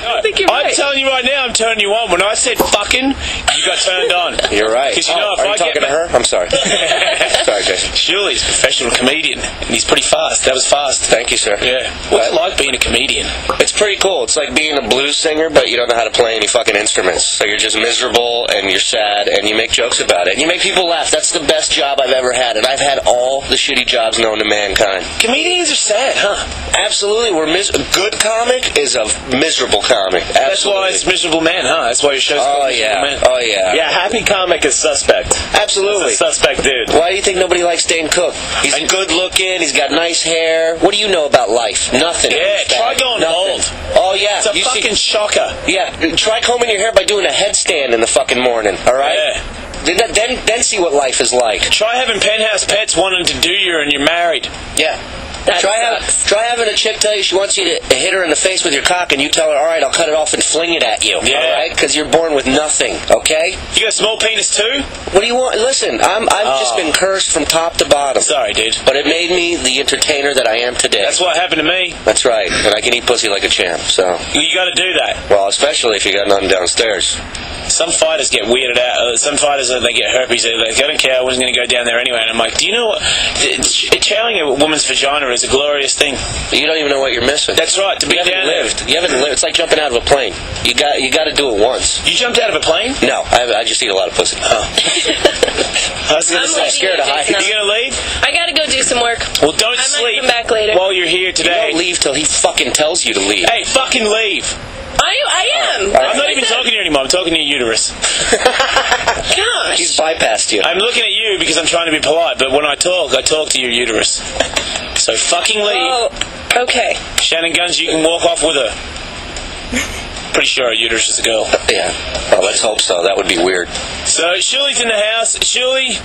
I think you're right. I'm telling you right now, I'm turning you on. When I said fucking, you got turned on. You're right. Because you know, if are you I talking get to her? I'm sorry. Sorry, Jason. Shuli's a professional comedian, and he's pretty fast. That was fast. Thank you, sir. Yeah. What's it like being a comedian? It's pretty cool. It's like being a blues singer, but you don't know how to play any fucking instruments. So you're just miserable, and you're sad, and you make jokes about it. And you make people laugh. That's the best job I've ever had, and I've had all the shitty jobs known to mankind. Comedians are sad, huh? Absolutely. A good comic is a miserable comic. Absolutely. That's why it's Miserable Man, huh? That's why your show's called Miserable Man. Oh, yeah. Yeah, happy comic is suspect. Absolutely. He's a suspect dude. Why do you think nobody likes Dane Cook? He's good looking, he's got nice hair. What do you know about life? Nothing. Yeah, try going bald. Oh, yeah. It's a fucking shocker. Yeah, try combing your hair by doing a headstand in the fucking morning, alright? Yeah. Then see what life is like. Try having penthouse pets wanting to do you and you're married. Yeah. Try having a chick tell you she wants you to hit her in the face with your cock, and you tell her, all right, I'll cut it off and fling it at you. Yeah. All right? Because you're born with nothing, okay? You got a small penis too? What do you want? Listen, I've just been cursed from top to bottom. Sorry, dude. But it made me the entertainer that I am today. That's what happened to me. That's right. And I can eat pussy like a champ, so. You got to do that. Well, especially if you got nothing downstairs. Some fighters get weirded out. Some fighters, they get herpes. They're like, I don't care, I wasn't going to go down there anyway. And I'm like, do you know what? Chowing a woman's vagina is a glorious thing. You don't even know what you're missing. That's right. To be down there. You haven't lived. It's like jumping out of a plane. You got to do it once. You jumped out of a plane? No, I just eat a lot of pussy. Oh. I was going to say, I'm scared of heights. You going to leave? I gotta go do some work. Well, don't I sleep might come back later. while you're here today. You don't leave till he fucking tells you to leave. Hey, fucking leave. I am. I'm not even talking to you anymore. I'm talking to your uterus. Gosh. He's bypassed you. I'm looking at you because I'm trying to be polite, but when I talk to your uterus. So fucking leave. Oh, okay. Shannon Guns, you can walk off with her. Pretty sure her uterus is a girl. Yeah. Oh, let's hope so. That would be weird. So Shuli's in the house. Shuli,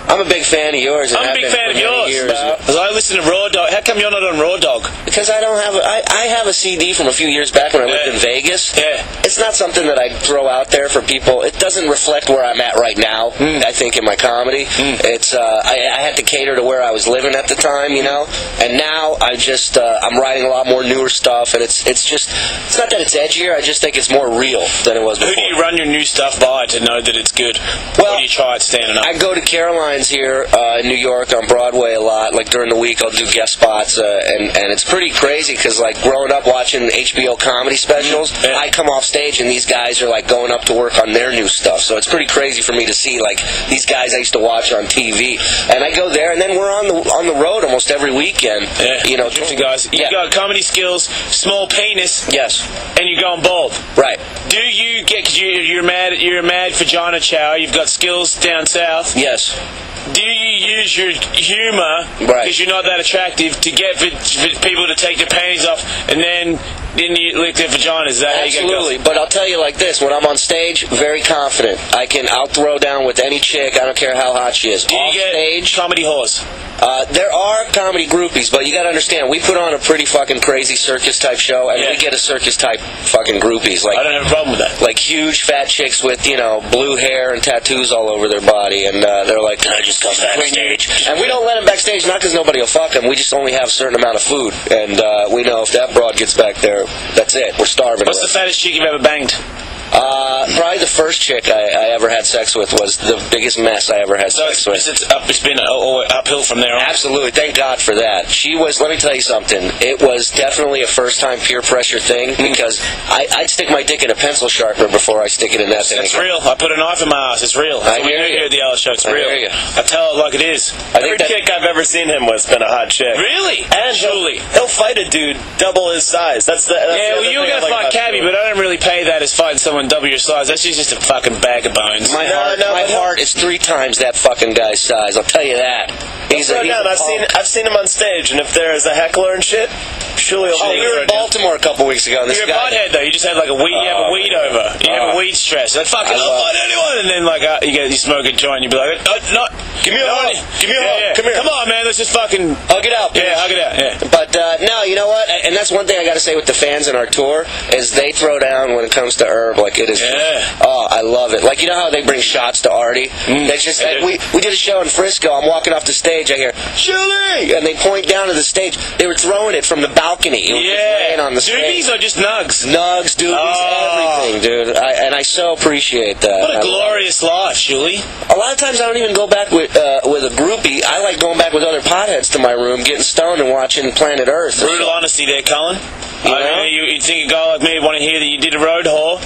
I'm a big fan of yours. I'm a big fan of yours. Because I listen to Raw Dog. How come you're not on Raw Dog? Because I don't have. I have a CD from a few years back when I lived in Vegas. Yeah. It's not something that I throw out there for people. It doesn't reflect where I'm at right now. I think in my comedy, it's. I had to cater to where I was living at the time, you know. And now I just I'm writing a lot more newer stuff, and it's not that it's edgier. I just think it's more real than it was before. Who do you run your new stuff by to know that it's good? Well, or do you try it standing up? I go to Caroline's here in New York on Broadway a lot. Like during the week, I'll do guest spots, and it's pretty crazy because like growing up watching HBO comedy specials, I come off stage and these guys are like going up to work on their new stuff. So it's pretty crazy for me to see like these guys I used to watch on TV, and I go there, and then we're on the road almost every weekend. Yeah. You know, guys. You got comedy skills, small penis. Yes. And you're going bald. Right. Do you get? Cause you're a mad vagina chow. You've got skills down south. Yes. Do you use your humor, because you're not that attractive, to get people to take their panties off and then you lick their vaginas? Is that Absolutely. How you get But I'll tell you like this: when I'm on stage, very confident. I'll throw down with any chick. I don't care how hot she is. Do you get stage, comedy whores? There are comedy groupies, but you got to understand, we put on a pretty fucking crazy circus type show, and we get a circus type fucking groupies. Like, I don't have a problem with that. Like huge fat chicks with blue hair and tattoos all over their body, and they're like, "Can I just come backstage?" And we don't let them backstage, not because nobody will fuck them. We just only have a certain amount of food, and we know if that broad gets back there, that's it. We're starving. What's the fattest chick you've ever banged? Probably the first chick I ever had sex with was the biggest mess I ever had sex with. It's been uphill from there on. Absolutely, thank God for that. She was, let me tell you something, it was definitely a first-time peer pressure thing, because I'd stick my dick in a pencil sharpener before I stick it in that thing. It's real. I put a knife in my ass. It's real. I hear you. Here at the Ellis show, it's real. I hear you. I tell it like it is. Every chick I've ever seen him with has been a hot chick. Really? And Shuli. he'll fight a dude double his size. That's the you're going to fight Cabby, but I don't really pay that as fighting someone double your size. That's just a fucking bag of bones. My heart is 3 times that fucking guy's size. I'll tell you that. I've seen him on stage, and if there is a heckler and shit, Shuli will we were in Baltimore a couple weeks ago. And you're a butthead though. You just had like a weed. You have a weed over. You have a weed stress. Like fucking, I'll fight anyone. And then like you smoke a joint. You be like, no, give me a hug. Give me a hug. Come here. Come on, man. Let's just fucking hug it out. Yeah, hug it out. Yeah. But no, you know what? And that's one thing I got to say with the fans in our tour is they throw down when it comes to Herb. Like it is. Yeah. Oh, I love it. Like you know how they bring shots to Artie. They just we did a show in Frisco. I'm walking off the stage. I hear Shuli, and they point down to the stage. They were throwing it from the balcony balcony. It was just laying on the Doobies stage. or just nugs? Nugs, doobies, everything, dude. And I so appreciate that. What a glorious life, Shuli. A lot of times I don't even go back with a groupie. I like going back with other potheads to my room, getting stoned and watching Planet Earth. Brutal honesty there, Colin. You'd think a guy like me would want to hear that you did a road whore.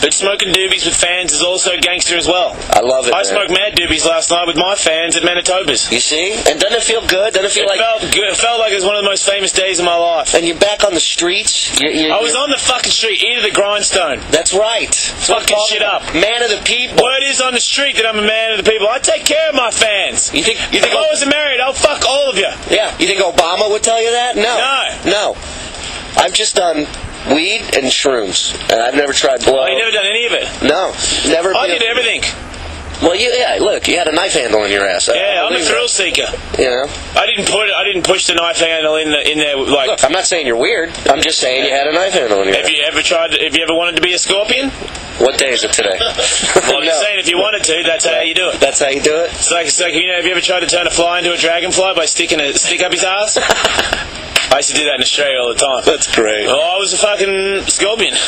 But smoking doobies with fans is also gangster as well. I love it, I man. smoked mad doobies last night with my fans at Manitoba's. You see? And doesn't it feel good? Doesn't it feel Felt good. It felt like it was one of the most famous days of my life. And you're back on the streets? I was on the fucking street, ear to the grindstone. That's right. Fucking shit up. Man of the people. Word is on the street that I'm a man of the people. I take care of my fans. You think if I wasn't married, I'll fuck all of you. Yeah. You think Obama would tell you that? No. I've just done weed and shrooms, and I've never tried blow. Oh, you never done any of it? No, never. I did everything. Well, look, you had a knife handle in your ass. Yeah, I'm a thrill seeker. You know, I didn't push the knife handle in there like. Look, I'm not saying you're weird. I'm just saying you had a knife handle in your ass. Have you ever wanted to be a scorpion? What day is it today? Well, I'm just saying, if you wanted to, that's how you do it. That's how you do it. It's like have you ever tried to turn a fly into a dragonfly by sticking a stick up his ass? I used to do that in Australia all the time. That's great. Oh, I was a fucking scorpion.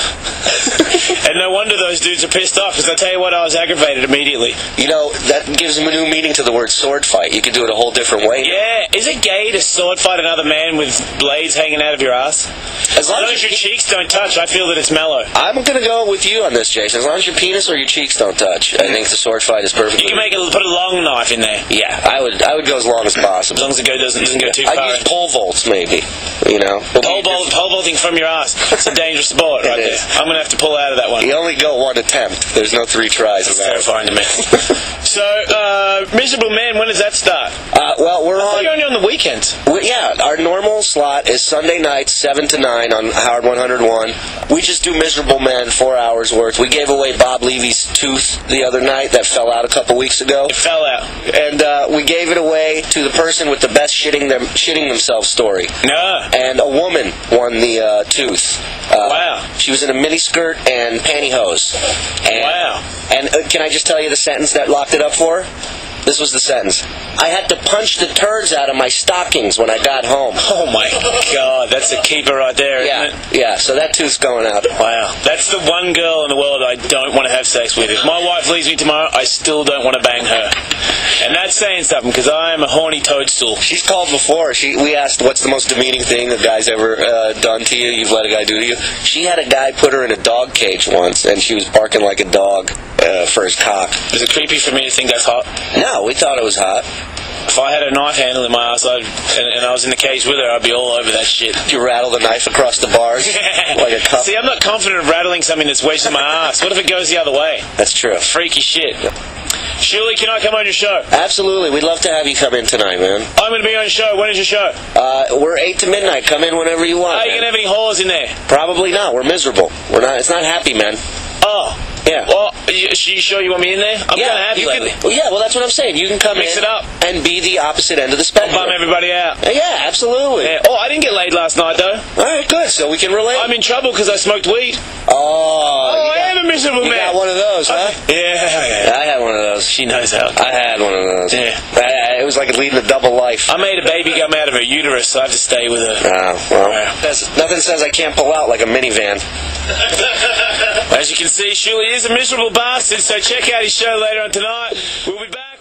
And no wonder those dudes are pissed off, because I tell you what, I was aggravated immediately. You know, that gives a new meaning to the word sword fight. You could do it a whole different way. Yeah. Is it gay to sword fight another man with blades hanging out of your ass? As long as your cheeks don't touch, I feel that it's mellow. I'm going to go with you on this, Jason. As long as your penis or your cheeks don't touch, I think the sword fight is perfect. You can put a long knife in there. Yeah, I would go as long as possible. As long as it doesn't go too far. I'd use pole vaults, maybe. You know, pole vaulting from your ass. It's a dangerous sport right there. I'm going to have to pull out of that one. You only go one attempt. There's no 3 tries. That's terrifying to me. So, Miserable Man, when does that start? Well, we're on... You're only on the weekends. Yeah, our normal slot is Sunday nights, 7 to 9 on Howard 101. We just do Miserable Man, 4 hours worth. We gave away Bob Levy's tooth the other night that fell out a couple weeks ago. It fell out. And we gave it away to the person with the best shitting themselves story. No. And a woman won the tooth. Wow. She was in a miniskirt and pantyhose. Wow. And can I just tell you the sentence that locked it up for her? This was the sentence. I had to punch the turds out of my stockings when I got home. Oh my God, that's a keeper right there, isn't it? Yeah, so that tooth's going out. Wow. That's the one girl in the world I don't want to have sex with. If my wife leaves me tomorrow, I still don't want to bang her. And that's saying something, because I am a horny toadstool. She's called before. We asked what's the most demeaning thing a guy's ever done to you, you've let a guy do to you. She had a guy put her in a dog cage once, and she was barking like a dog for his cock. Is it creepy for me to think that's hot? No, we thought it was hot. If I had a knife handle in my ass and I was in the cage with her, I'd be all over that shit. You rattle the knife across the bars like a cup. See, I'm not confident of rattling something that's wedged in my ass. What if it goes the other way? That's true. Freaky shit. Shuli, can I come on your show? Absolutely. We'd love to have you come in tonight, man. I'm going to be on your show. When is your show? We're 8 to midnight. Come in whenever you want. Are you going to have any whores in there? Probably not. We're miserable. It's not happy, man. Oh. Yeah. Well, you sure you want me in there? I'm kind of happy lately. Well, that's what I'm saying. You can come Mix in it up. and be the opposite end of the spectrum. Bum everybody out. Yeah, absolutely. Yeah. Oh, I didn't get laid last night, though. All right, good. So we can relate. I'm in trouble because I smoked weed. I am a miserable man. You got one of those, huh? Yeah. I had one of those. She knows how. I had one of those. Yeah. It was like leading a double life. I made a baby come out of her uterus, so I have to stay with her. Oh, well. Nothing says I can't pull out like a minivan. As you can see, Shuli is a miserable bastard, so check out his show later on tonight. We'll be back.